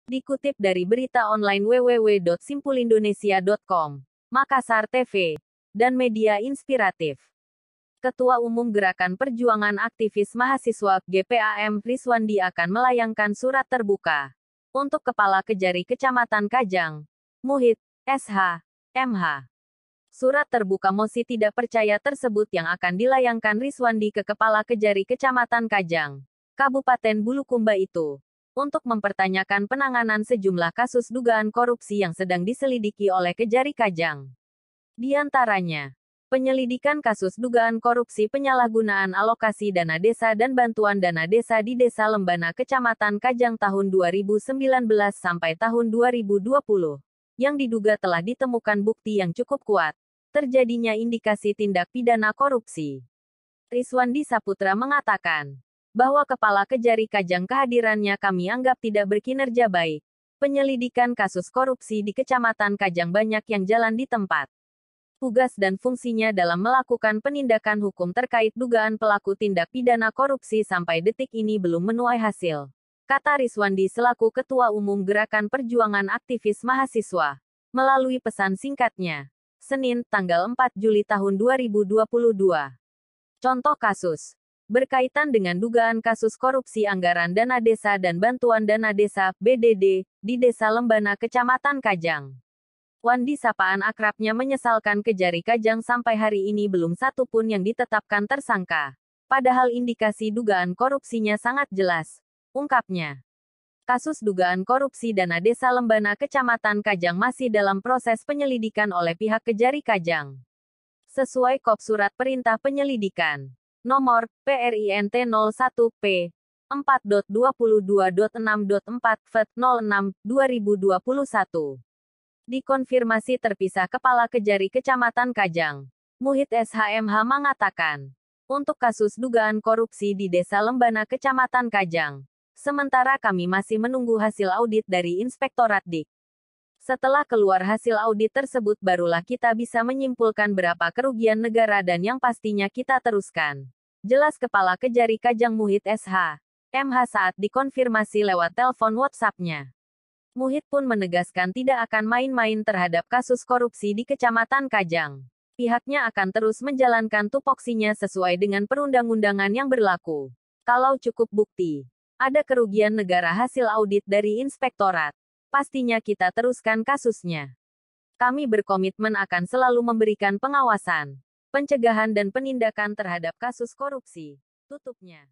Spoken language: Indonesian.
Dikutip dari berita online www.simpulindonesia.com, Makassar TV, dan media inspiratif. Ketua Umum Gerakan Perjuangan Aktivis Mahasiswa GPAM Rizwandi akan melayangkan surat terbuka untuk Kepala Kejari Kecamatan Kajang, Muhid, SH, MH. Surat terbuka mosi tidak percaya tersebut yang akan dilayangkan Rizwandi ke Kepala Kejari Kecamatan Kajang, Kabupaten Bulukumba itu, untuk mempertanyakan penanganan sejumlah kasus dugaan korupsi yang sedang diselidiki oleh Kejari Kajang. Di antaranya, penyelidikan kasus dugaan korupsi penyalahgunaan alokasi dana desa dan bantuan dana desa di Desa Lembana Kecamatan Kajang tahun 2019 sampai tahun 2020, yang diduga telah ditemukan bukti yang cukup kuat terjadinya indikasi tindak pidana korupsi. Rizwandi Saputra mengatakan bahwa Kepala Kejari Kajang kehadirannya kami anggap tidak berkinerja baik. Penyelidikan kasus korupsi di Kecamatan Kajang banyak yang jalan di tempat. Tugas dan fungsinya dalam melakukan penindakan hukum terkait dugaan pelaku tindak pidana korupsi sampai detik ini belum menuai hasil, kata Rizwandi selaku Ketua Umum Gerakan Perjuangan Aktivis Mahasiswa, melalui pesan singkatnya. Senin, tanggal 4 Juli tahun 2022. Contoh kasus. Berkaitan dengan dugaan kasus korupsi anggaran dana desa dan bantuan dana desa, BDD, di Desa Lembana Kecamatan Kajang. Wandi sapaan akrabnya menyesalkan Kejari Kajang sampai hari ini belum satu pun yang ditetapkan tersangka. Padahal indikasi dugaan korupsinya sangat jelas, ungkapnya. Kasus dugaan korupsi dana desa Lembana Kecamatan Kajang masih dalam proses penyelidikan oleh pihak Kejari Kajang. Sesuai Kop Surat Perintah Penyelidikan Nomor PRINT 01P 4.22.6.4 Vet 06/2021. Dikonfirmasi terpisah Kepala Kejari Kecamatan Kajang, Muhid SHMH mengatakan, untuk kasus dugaan korupsi di Desa Lembana Kecamatan Kajang, sementara kami masih menunggu hasil audit dari Inspektorat Dik. Setelah keluar hasil audit tersebut barulah kita bisa menyimpulkan berapa kerugian negara dan yang pastinya kita teruskan. Jelas Kepala Kejari Kajang Muhid SH, MH saat dikonfirmasi lewat telepon WhatsApp-nya. Muhid pun menegaskan tidak akan main-main terhadap kasus korupsi di Kecamatan Kajang. Pihaknya akan terus menjalankan tupoksinya sesuai dengan perundang-undangan yang berlaku. Kalau cukup bukti ada kerugian negara hasil audit dari inspektorat, pastinya kita teruskan kasusnya. Kami berkomitmen akan selalu memberikan pengawasan, pencegahan dan penindakan terhadap kasus korupsi, tutupnya.